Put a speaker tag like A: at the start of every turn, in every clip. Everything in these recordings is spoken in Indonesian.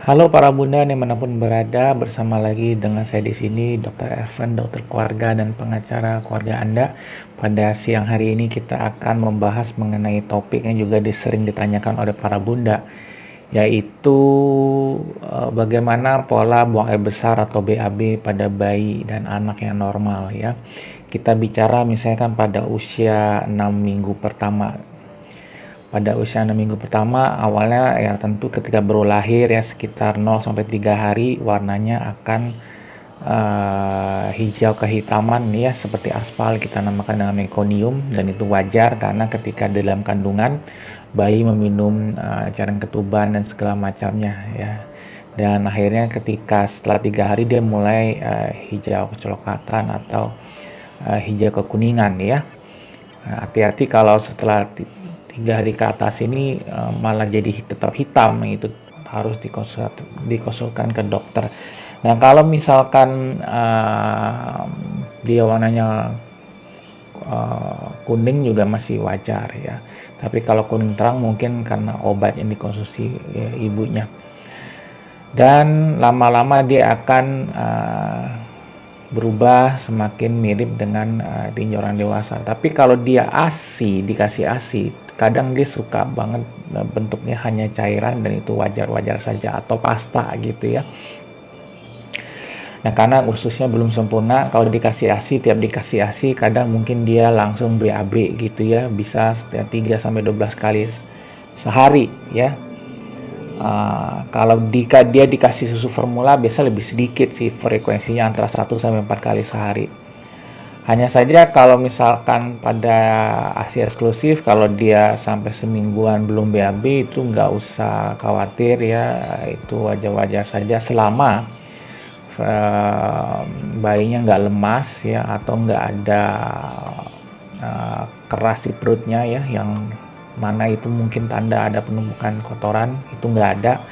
A: Halo para bunda dimanapun berada, bersama lagi dengan saya di sini, Dr. Ervan, dokter keluarga dan pengacara keluarga Anda. Pada siang hari ini kita akan membahas mengenai topik yang juga sering ditanyakan oleh para bunda, yaitu bagaimana pola buang air besar atau BAB pada bayi dan anak yang normal ya. Kita bicara misalkan pada usia 6 minggu pertama. Pada usia 6 minggu pertama, awalnya ya tentu ketika baru lahir ya sekitar 0 sampai 3 hari warnanya akan hijau kehitaman ya, seperti aspal, kita namakan dengan mekonium, dan itu wajar karena ketika dalam kandungan bayi meminum cairan ketuban dan segala macamnya ya. Dan akhirnya ketika setelah 3 hari dia mulai hijau kecoklatan atau hijau kekuningan ya. Hati-hati kalau setelah 3 hari ke atas ini malah jadi tetap hitam, itu harus dikonsultkan ke dokter. Nah kalau misalkan dia warnanya kuning juga masih wajar ya, tapi kalau kuning terang mungkin karena obat yang dikonsumsi ya, ibunya, dan lama-lama dia akan berubah semakin mirip dengan tinja orang dewasa. Tapi kalau dia ASI, dikasih ASI, kadang dia suka banget bentuknya hanya cairan, dan itu wajar-wajar saja, atau pasta gitu ya. Nah karena ususnya belum sempurna, kalau dikasih ASI, tiap dikasih ASI kadang mungkin dia langsung BAB gitu ya, bisa 3-12 kali sehari ya. Kalau dia dikasih susu formula biasa lebih sedikit sih, frekuensinya antara 1-4 kali sehari. Hanya saja kalau misalkan pada ASI eksklusif, kalau dia sampai semingguan belum BAB, itu nggak usah khawatir ya, itu wajar-wajar saja selama bayinya nggak lemas ya, atau nggak ada keras di perutnya ya, yang mana itu mungkin tanda ada penumpukan kotoran, itu nggak ada,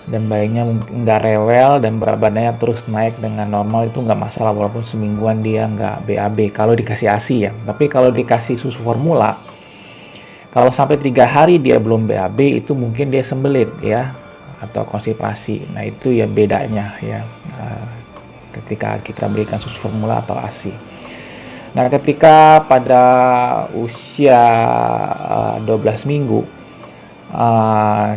A: dan bayinya nggak rewel dan berat badannya terus naik dengan normal, itu nggak masalah walaupun semingguan dia nggak BAB kalau dikasih ASI ya. Tapi kalau dikasih susu formula, kalau sampai 3 hari dia belum BAB, itu mungkin dia sembelit ya, atau konstipasi. Nah itu ya bedanya ya ketika kita berikan susu formula atau ASI. Nah ketika pada usia 12 minggu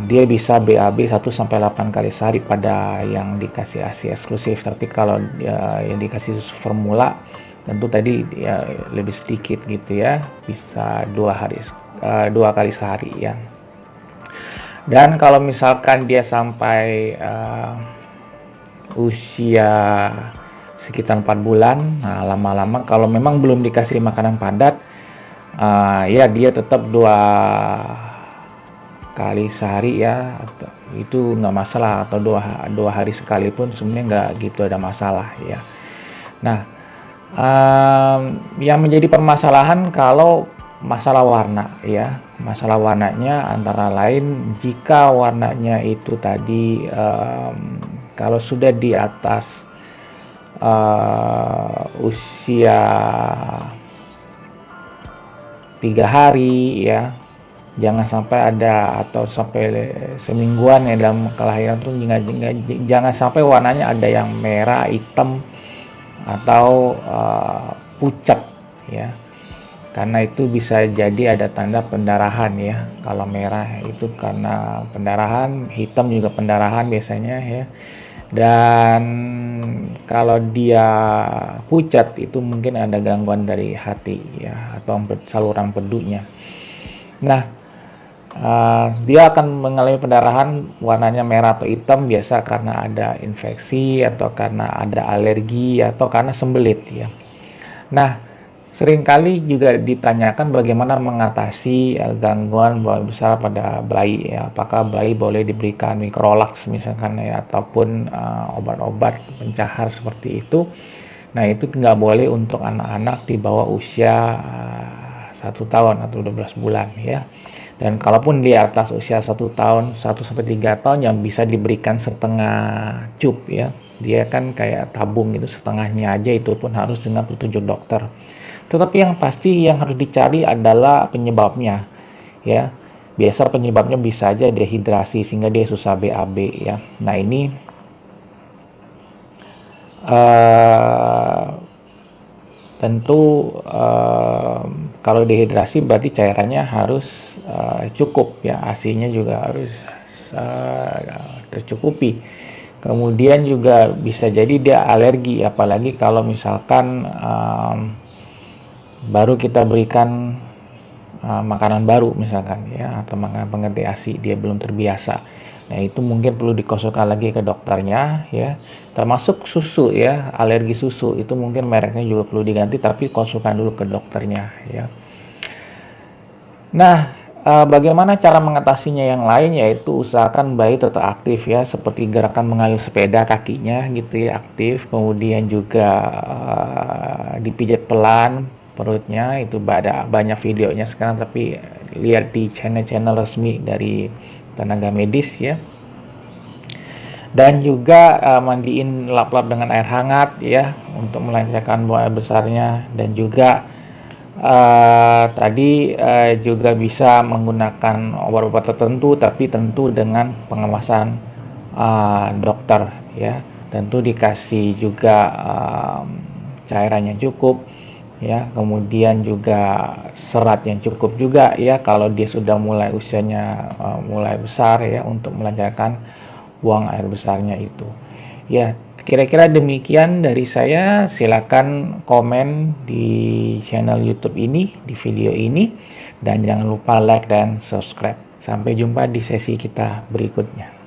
A: dia bisa BAB 1-8 kali sehari pada yang dikasih ASI eksklusif. Tapi kalau yang dikasih susu formula tentu tadi ya lebih sedikit gitu ya, bisa 2 kali sehari ya. Dan kalau misalkan dia sampai usia sekitar 4 bulan, nah lama-lama kalau memang belum dikasih makanan padat, ya dia tetap 2 kali sehari ya, itu nggak masalah, atau 2 hari sekalipun sebenarnya nggak gitu ada masalah ya. Nah yang menjadi permasalahan kalau masalah warna ya, masalah warnanya antara lain jika warnanya itu tadi kalau sudah di atas usia 3 hari ya, jangan sampai ada, atau sampai semingguan ya dalam kelahiran tuh, jangan sampai warnanya ada yang merah, hitam, atau pucat ya, karena itu bisa jadi ada tanda pendarahan ya. Kalau merah itu karena pendarahan, hitam juga pendarahan biasanya ya, dan kalau dia pucat itu mungkin ada gangguan dari hati ya, atau saluran empedunya. Nah dia akan mengalami pendarahan warnanya merah atau hitam biasa karena ada infeksi, atau karena ada alergi, atau karena sembelit ya. Nah seringkali juga ditanyakan bagaimana mengatasi gangguan buang air besar pada bayi ya. Apakah bayi boleh diberikan mikrolax misalkan ya, ataupun obat-obat pencahar seperti itu. Nah itu nggak boleh untuk anak-anak di bawah usia 1 tahun atau 12 bulan ya. Dan kalaupun di atas usia 1 tahun, 1-3 tahun, yang bisa diberikan setengah cup ya. Dia kan kayak tabung gitu, setengahnya aja, itu pun harus dengan petunjuk dokter. Tetapi yang pasti yang harus dicari adalah penyebabnya ya. biasa penyebabnya bisa aja dehidrasi sehingga dia susah BAB ya. Nah ini tentu kalau dehidrasi berarti cairannya harus cukup ya, ASI-nya juga harus tercukupi. Kemudian juga bisa jadi dia alergi, apalagi kalau misalkan baru kita berikan makanan baru misalkan ya, atau makanan pengganti ASI, dia belum terbiasa. Nah itu mungkin perlu dikonsulkan lagi ke dokternya ya, termasuk susu ya, alergi susu itu mungkin mereknya juga perlu diganti, tapi konsulkan dulu ke dokternya ya. Nah bagaimana cara mengatasinya yang lain, yaitu usahakan bayi tetap aktif ya, seperti gerakan mengayuh sepeda kakinya gitu ya, aktif. Kemudian juga dipijat pelan perutnya, itu ada banyak videonya sekarang, tapi lihat di channel-channel resmi dari tenaga medis ya. Dan juga mandiin lap-lap dengan air hangat ya, untuk melancarkan buang air besarnya. Dan juga tadi juga bisa menggunakan obat-obat tertentu, tapi tentu dengan pengawasan dokter ya. Tentu dikasih juga cairan yang cukup ya, kemudian juga serat yang cukup juga ya, kalau dia sudah mulai usianya mulai besar ya, untuk melancarkan buang air besarnya itu ya. Kira-kira demikian dari saya. Silakan komen di channel YouTube ini, di video ini, dan jangan lupa like dan subscribe. Sampai jumpa di sesi kita berikutnya.